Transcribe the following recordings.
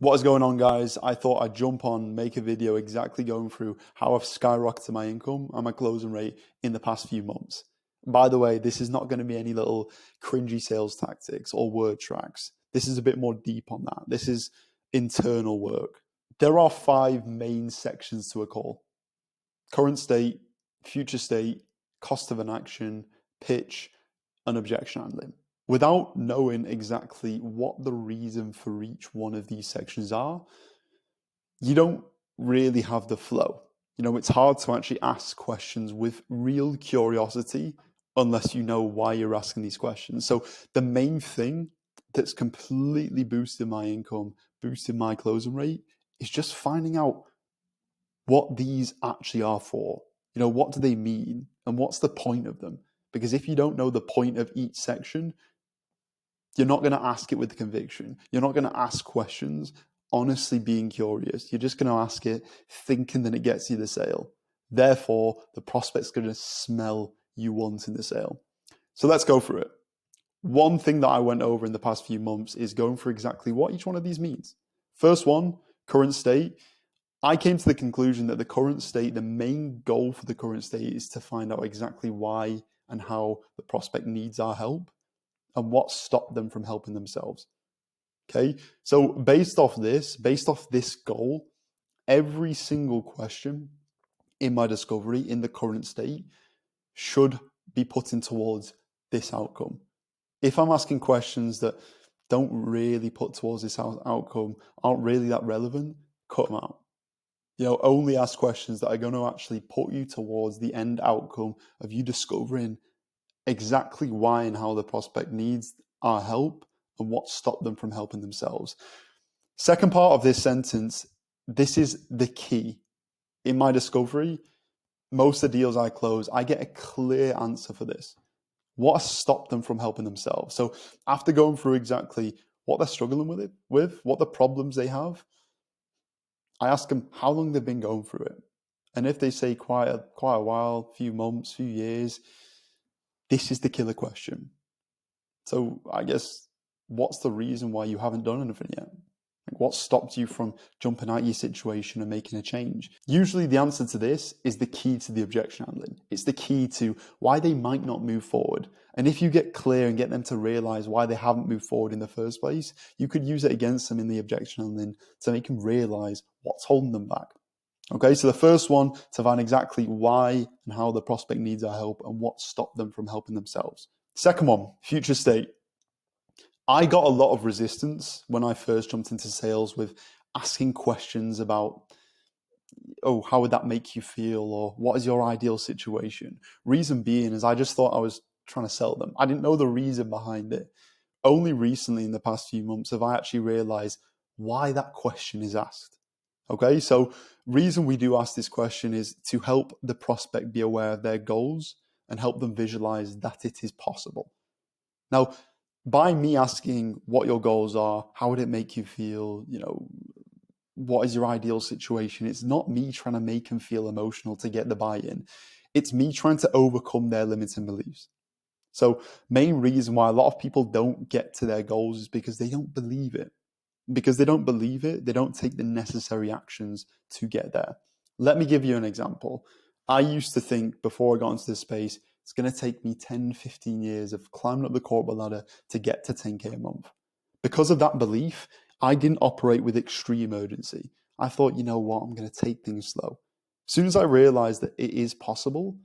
What is going on, guys? I thought I'd jump on, make a video exactly going through how I've skyrocketed my income and my closing rate in the past few months. By the way, this is not going to be any little cringy sales tactics or word tracks. This is a bit more deep on that. This is internal work. There are 5 main sections to a call: current state, future state, cost of an action, pitch, and objection handling. Without knowing exactly what the reason for each one of these sections are, you don't really have the flow. It's hard to actually ask questions with real curiosity unless you know why you're asking these questions. So the main thing that's completely boosted my income, boosted my closing rate, is just finding out what these actually are for. What do they mean and what's the point of them? Because if you don't know the point of each section, you're not going to ask it with conviction. You're not going to ask questions honestly being curious. You're just going to ask it thinking that it gets you the sale. Therefore, the prospect's going to smell you wanting the sale. So let's go through it. One thing that I went over in the past few months is going through exactly what each one of these means. First one, current state. I came to the conclusion that the current state, the main goal for the current state is to find out exactly why and how the prospect needs our help and what stopped them from helping themselves. Okay, so based off this goal, every single question in my discovery in the current state should be putting towards this outcome. If I'm asking questions that don't really put towards this outcome, aren't really that relevant, cut them out. Only ask questions that are going to actually put you towards the end outcome of you discovering exactly why and how the prospect needs our help and what stopped them from helping themselves. Second part of this sentence, this is the key. In my discovery, most of the deals I close, I get a clear answer for this. What has stopped them from helping themselves? So after going through exactly what they're struggling with, what the problems they have, I ask them how long they've been going through it. And if they say quite a while, few months, few years, this is the killer question. So I guess, what's the reason why you haven't done anything yet? What stopped you from jumping out of your situation and making a change? Usually the answer to this is the key to the objection handling. It's the key to why they might not move forward. And if you get clear and get them to realize why they haven't moved forward in the first place, you could use it against them in the objection handling to make them realize what's holding them back. Okay, so the first one, to find exactly why and how the prospect needs our help and what stopped them from helping themselves. Second one, future state. I got a lot of resistance when I first jumped into sales with asking questions about, oh, how would that make you feel? Or what is your ideal situation? Reason being is I just thought I was trying to sell them. I didn't know the reason behind it. Only recently in the past few months have I actually realized why that question is asked. Okay, so reason we do ask this question is to help the prospect be aware of their goals and help them visualize that it is possible. Now, by me asking what your goals are, how would it make you feel, what is your ideal situation? It's not me trying to make them feel emotional to get the buy-in. It's me trying to overcome their limiting beliefs. So main reason why a lot of people don't get to their goals is because they don't believe it. Because they don't believe it, they don't take the necessary actions to get there. Let me give you an example. I used to think before I got into this space, it's going to take me 10, 15 years of climbing up the corporate ladder to get to 10K a month. Because of that belief, I didn't operate with extreme urgency. I thought, you know what, I'm going to take things slow. As soon as I realized that it is possible,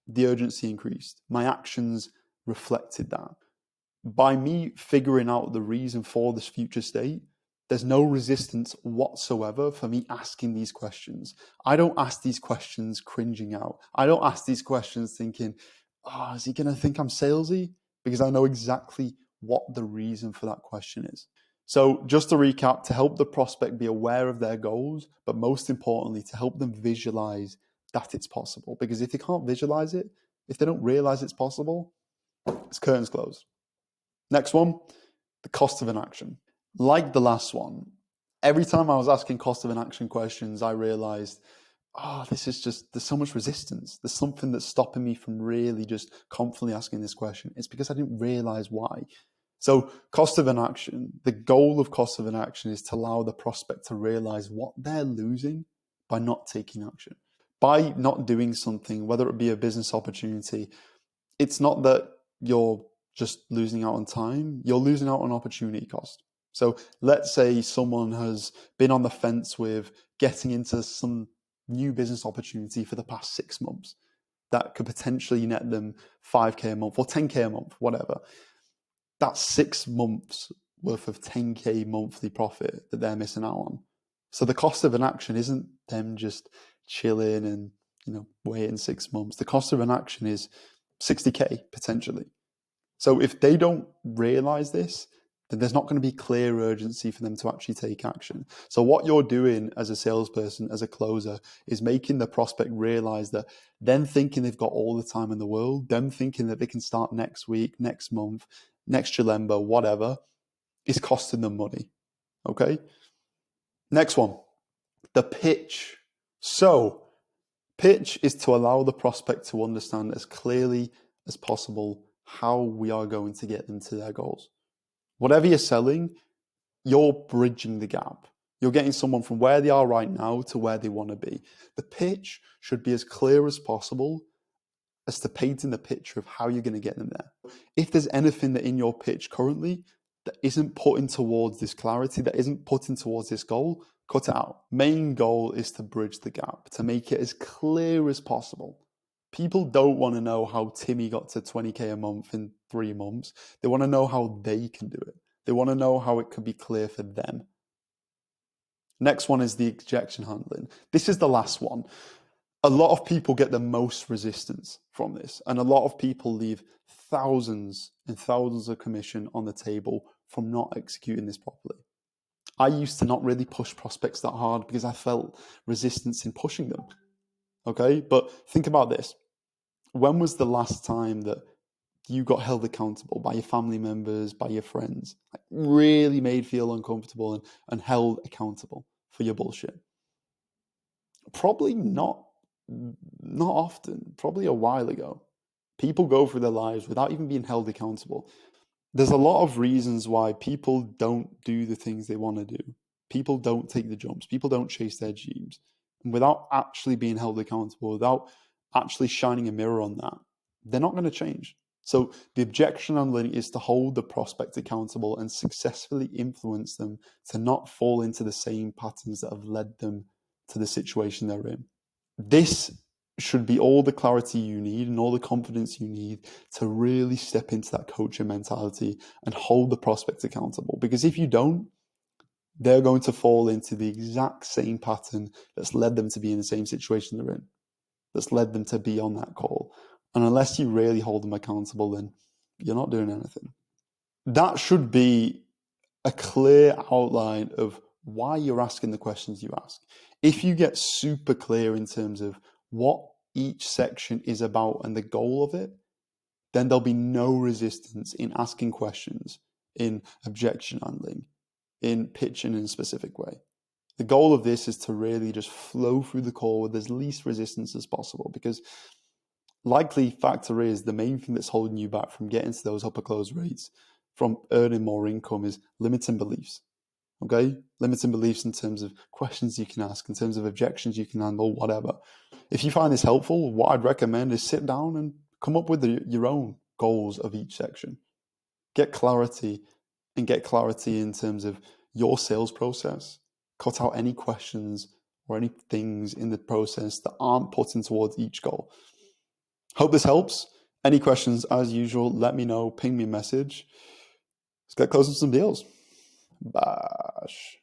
the urgency increased. My actions reflected that. By me figuring out the reason for this future state, there's no resistance whatsoever for me asking these questions. I don't ask these questions cringing out. I don't ask these questions thinking, oh, is he going to think I'm salesy? Because I know exactly what the reason for that question is. So just to recap, to help the prospect be aware of their goals, but most importantly, to help them visualize that it's possible. Because if they can't visualize it, if they don't realize it's possible, it's curtains closed. Next one, the cost of an action. Like the last one, every time I was asking cost of an action questions, I realized, there's so much resistance. There's something that's stopping me from really just confidently asking this question. It's because I didn't realize why. So cost of inaction, the goal of cost of inaction is to allow the prospect to realize what they're losing by not taking action. By not doing something, whether it be a business opportunity, it's not that you're just losing out on time, you're losing out on opportunity cost. So let's say someone has been on the fence with getting into some new business opportunity for the past 6 months that could potentially net them 5K a month or 10K a month, whatever. That's 6 months worth of 10K monthly profit that they're missing out on. So the cost of inaction isn't them just chilling and waiting 6 months. The cost of inaction is 60K potentially. So if they don't realize this, then there's not going to be clear urgency for them to actually take action. So what you're doing as a salesperson, as a closer, is making the prospect realize that them thinking they've got all the time in the world, them thinking that they can start next week, next month, next Jalemba, whatever, is costing them money. Okay? Next one, the pitch. So pitch is to allow the prospect to understand as clearly as possible how we are going to get them to their goals. Whatever you're selling, you're bridging the gap. You're getting someone from where they are right now to where they want to be. The pitch should be as clear as possible as to painting the picture of how you're going to get them there. If there's anything that in your pitch currently that isn't putting towards this clarity, that isn't putting towards this goal, cut it out. Main goal is to bridge the gap, to make it as clear as possible. People don't want to know how Timmy got to 20K a month in 3 months. They want to know how they can do it. They want to know how it could be clear for them. Next one is the objection handling. This is the last one. A lot of people get the most resistance from this, and a lot of people leave thousands and thousands of commission on the table from not executing this properly. I used to not really push prospects that hard because I felt resistance in pushing them. Okay, but think about this. When was the last time that you got held accountable by your family members, by your friends, like really made feel uncomfortable and held accountable for your bullshit? Probably not often, probably a while ago. People go through their lives without even being held accountable. There's a lot of reasons why people don't do the things they want to do. People don't take the jumps. People don't chase their dreams. And without actually being held accountable, without actually shining a mirror on that, they're not going to change. So the objection handling is to hold the prospect accountable and successfully influence them to not fall into the same patterns that have led them to the situation they're in. This should be all the clarity you need and all the confidence you need to really step into that coaching mentality and hold the prospect accountable. Because if you don't, they're going to fall into the exact same pattern that's led them to be in the same situation they're in, that's led them to be on that call. And unless you really hold them accountable, then you're not doing anything. That should be a clear outline of why you're asking the questions you ask. If you get super clear in terms of what each section is about and the goal of it, then there'll be no resistance in asking questions, in objection handling, in pitching in a specific way. The goal of this is to really just flow through the call with as least resistance as possible, because likely factor is the main thing that's holding you back from getting to those upper close rates, from earning more income, is limiting beliefs. Okay? Limiting beliefs in terms of questions you can ask, in terms of objections you can handle, whatever. If you find this helpful, what I'd recommend is sit down and come up with your own goals of each section. Get clarity in terms of your sales process. Cut out any questions or any things in the process that aren't putting towards each goal. Hope this helps. Any questions, as usual, let me know. Ping me a message. Let's get close to some deals. Bash.